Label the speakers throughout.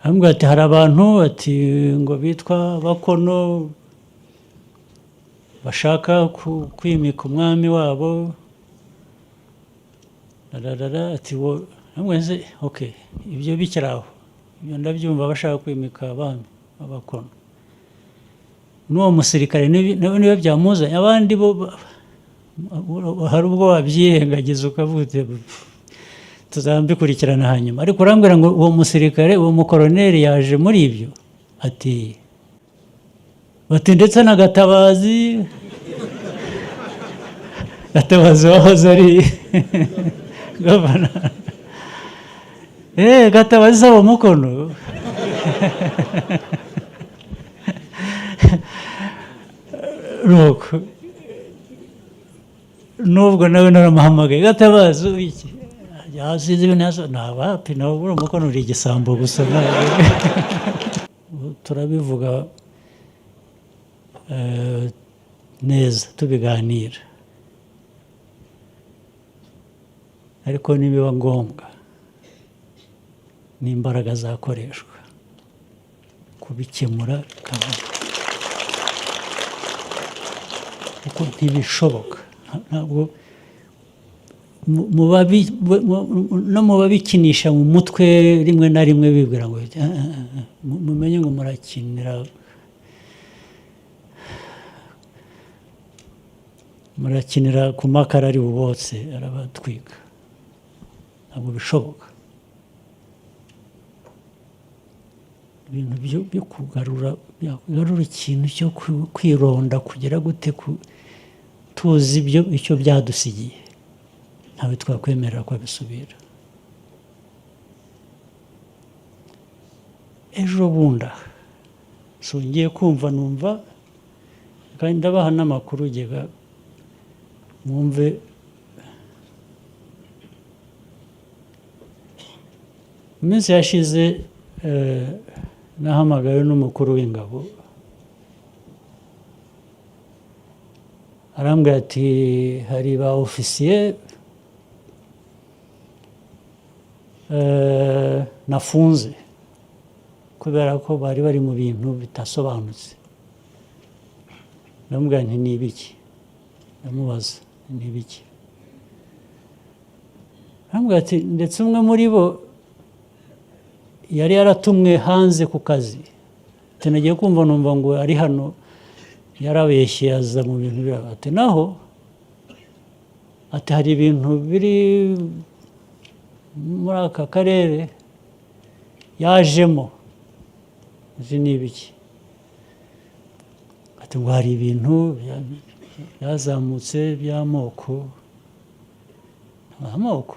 Speaker 1: arambwira ati hari abantu ati ngo bitwa bakono bashaka kwimika umwami wabo ati wo namwese okay ibyo bikiraho ibyo ndabyumva bashaka kwimika abami abakono n'uwo musirikare niwe byamuzanye abandi bo hari ubwo wabyirengagiza ukavuga tuzambikurikirana hanyuma ariko urambwira ngo uwo musirikare uwo mukoroneri yaje muri ibyo ati bati ndetse na Gatabazi wahoze ari gavana Gatabazi saba umukono nuko nubwo nawe naramuhamagaye Gatabazi iki yasize ibintu nabapi nawe uri umukono uri igisambo gusa turabivuga neza tubiganira ariko nibiba ngombwa n'imbaraga zakoreshwa kubikemura kuko ntibishoboka ntabwo no mu babikinisha mu mutwe rimwe na rimwe bibwira ngo mumenye ngo murakinira ku makara ari bubotse arabatwika ntabwo bishoboka ibintu byo kugarura ikintu cyo kwironda kugera gute tuzi icyo byadusigiye ntawe twakwemerera ko bisubira ejo bunda ngiye kumva numva kandi ndabaha n'amakuru ugega mwumve mu minsi yashize nahamagawe n'umukuru w'ingabo arambwira ati hari ba ofisiye nafunze kubera ko bari bari mu bintu bitasobanutse ndamubwira nti ni ibiki ndamubaza ni ibiki arambwira ati ndetse umwe muri bo yari yaratumwe hanze ku kazi tunagiye kumva numva ngo ari hano yarabeshye aza mu bintu biraba ati naho ati hari ibintu biri muri aka karere yajemo izi ni ibiki ati ngo hari ibintu byazamutse by'amoko amoko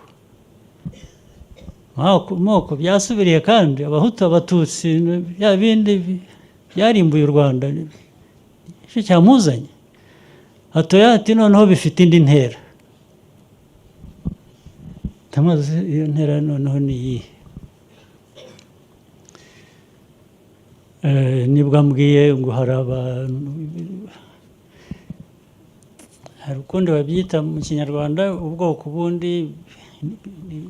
Speaker 1: byasubiriye kandi abahutu abatutsi bya bindi byarimbuye u Rwanda icyo cyamuzanye hatoya ati noneho bifite indi ntera tamaze iyo ntera noneho ni iyihe nibwo ambwiye ngo hari abantu hari ukundi babyita mu kinyarwanda ubwoko bundi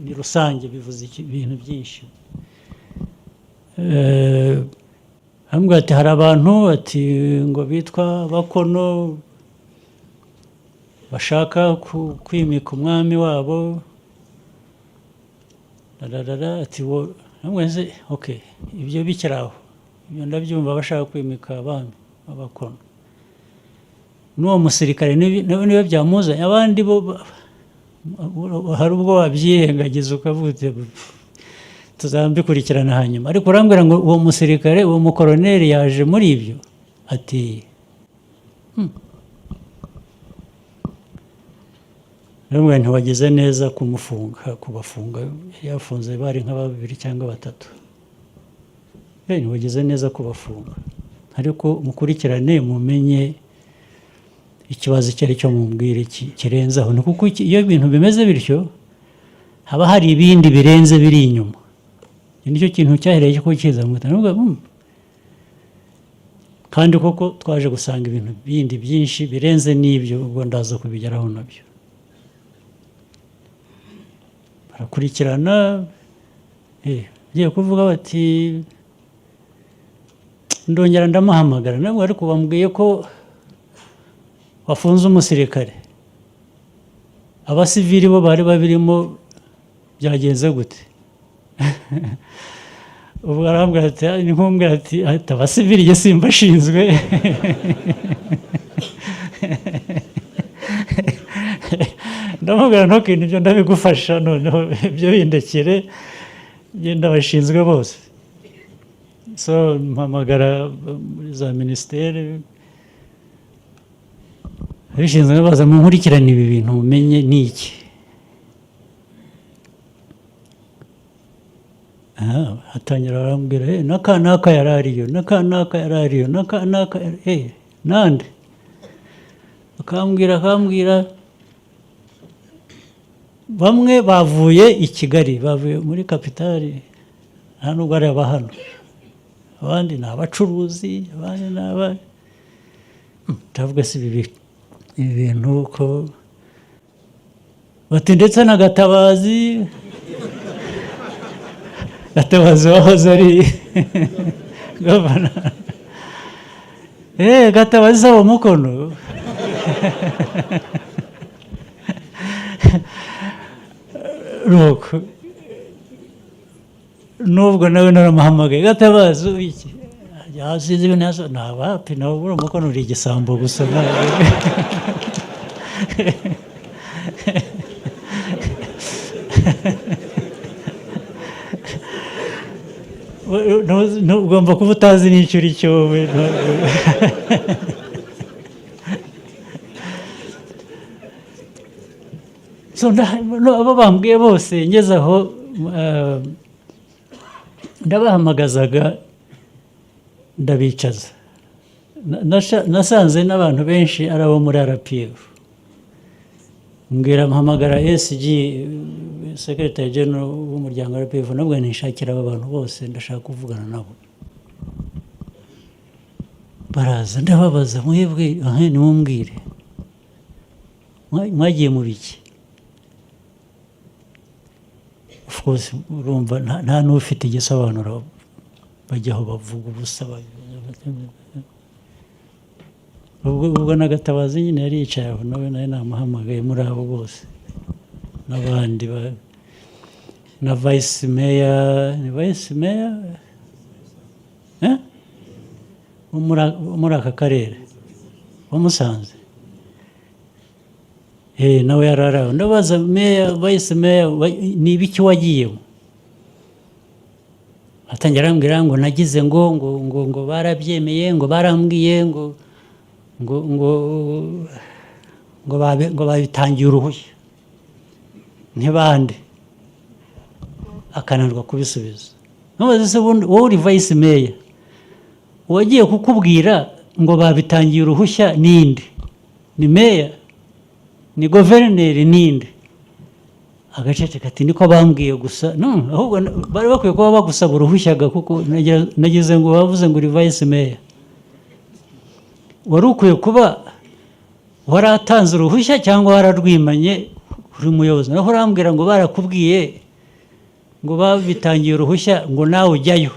Speaker 1: ni rusange bivuze ibintu byinshi hamwe ati hari abantu ati ngo bitwa bakono bashaka kwimika umwami wabo ati wo namwese okay ibyo bikiraho ibyo ndabyumva bashaka kwimika abami abakono n'uwo musirikare niwe byamuzanye abandi bo hari ubwo wabyirengagiza ukavuga tuzambikurikirana hanyuma ariko urambwira ngo uwo musirikare uwo mukoroneri yaje muri ibyo ati namwe ntiwagize neza kubafunga yafunze bari nka 2 cyangwa 3 ntiwagize neza kubafunga ariko mukurikirane mumenye ikibazo icyo ari cyo mumbwire kirenzaho ni kuko iyo ibintu bimeze bityo haba hari ibindi birenze biri inyuma nicyo kintu cyahereye cyo kiza mu gutanga kandi koko twaje gusanga ibintu bindi byinshi birenze n'ibyo ubwo ndaza kubigeraho nabyo barakurikirana ugiye kuvuga bati ndongera ndamuhamagara nabwo ariko bambwiye ko wafunze umusirikare, abasivili bo bari babirimo byagenze gute? ubwo arambwira ati nkumbwira ati abasivili jye simbashinzwe. ndamubwira ntukintu ibyo ndabigufasha, noneho ibyo bindekere, genda bashinzwe bose. So mpamagara muri za minisiteri abishinzwe baza munkurikirane ibi bintu mumenye ni iki. Hatangira barambwira n'aka yari ariyo, n'aka yari ariyo, n'aka nande akambwira bamwe bavuye i Kigali, bavuye muri kapitali, nta nubwo ari aba hano, abandi ni abacuruzi, abandi ni aba ndavuga si ibi bintu ko bati ndetse na Gatabazi wahoze ari gavana, Gatabazi saba umukono. nuko nubwo nawe naramuhamagaye, Gatabazi iki yasize ibintu yaso nabapi nawe buri umukono uri igisambo gusa. ugomba kuba utazi n'icyo uri cyo we. abo bambwiye bose ngeze aho ndabahamagazaga ndabicaza. nasanze n'abantu benshi ari abo muri RPF, mbwira mpamagara SG Secretary General w'umuryango wa RPF, nabwo nishakira aba bantu bose ndashaka kuvugana nabo. Baraza ndababaza mwebwe nimumbwire mwagiye mu biki? Of course urumva nta n'ufite igisobanuro, bajyaho bavuga ubusa. ubwo na Gatabazi nyine yari yicaye aho, nawe namuhamagaye muri abo bose, n'abandi na Vice Mayor muri aka karere wa Musanze, nawe yari araho. ndabaza Vice Mayor ni ibiki wagiyemo? atangira arambwira ngo nagize ngo barabyemeye, ngo barambwiye ngo babitangiye uruhushya ntibande, akananirwa kubisubiza. ntubaze se wowe uri Vice Mayor, uwagiye kukubwira ngo babitangiye uruhushya ninde? ni Mayor? ni Guverineri? ninde? agacece kati niko bambwiye gusa. ahubwo bari bakwiye kuba bagusaba uruhushyaga, kuko nagize ngo bavuze ngo uri Vice Mayor, wari ukwiye kuba waratanze uruhushya cyangwa wararwimanye uri umuyobozi. naho urambwira ngo barakubwiye ngo babitangiye uruhushya ngo nawe ujyayo.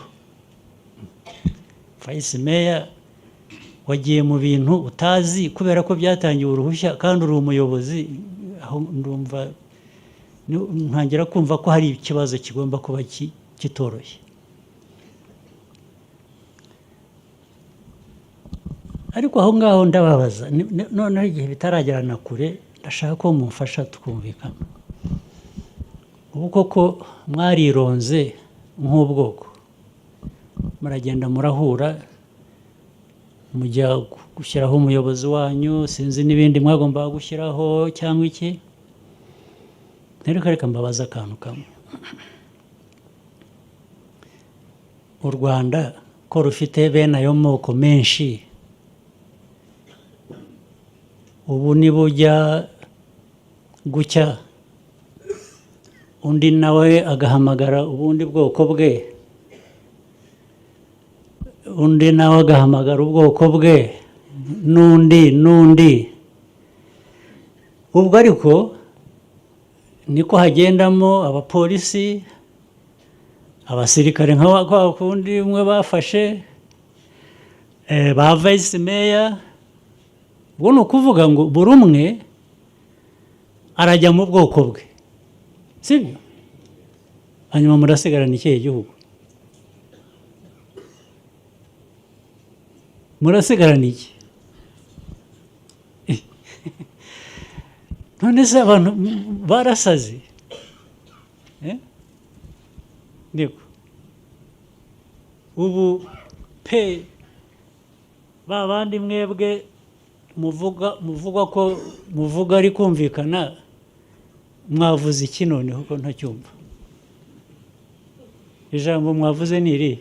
Speaker 1: Vice Mayor wagiye mu bintu utazi kubera ko byatangiye uruhushya kandi uri umuyobozi. aho ndumva ntangira kumva ko hari ikibazo kigomba kuba kitoroshye. ariko aho ngaho ndababaza, noneho igihe bitaragerana kure, ndashaka ko mumfasha tukumvikana. ubu koko mwarironze nk'ubwoko, muragenda murahura, mujya gushyiraho umuyobozi wanyu, sinzi n'ibindi mwagombaga gushyiraho cyangwa iki. reka mbabaza akantu kamwe. u Rwanda ko rufite bene ayo moko menshi, ubu nibujya gucya undi nawe agahamagara ubundi bwoko bwe, undi nawe agahamagara ubwoko bwe, n'undi. ubwo ariko niko hagendamo abapolisi, abasirikare nka kwa kundi umwe bafashe, ba vice meya, ubwo ni ukuvuga ngo buri umwe arajya mu bwoko bwe, sibyo? Hanyuma murasigarana ikihe gihugu? Murasigarana iki? None se abantu barasaze? Niko ubu pe ba bandi mwebwe muvuga ko muvuga ari kumvikana, mwavuze iki noneho ko ntacyumva? Ijambo mwavuze ni irihe?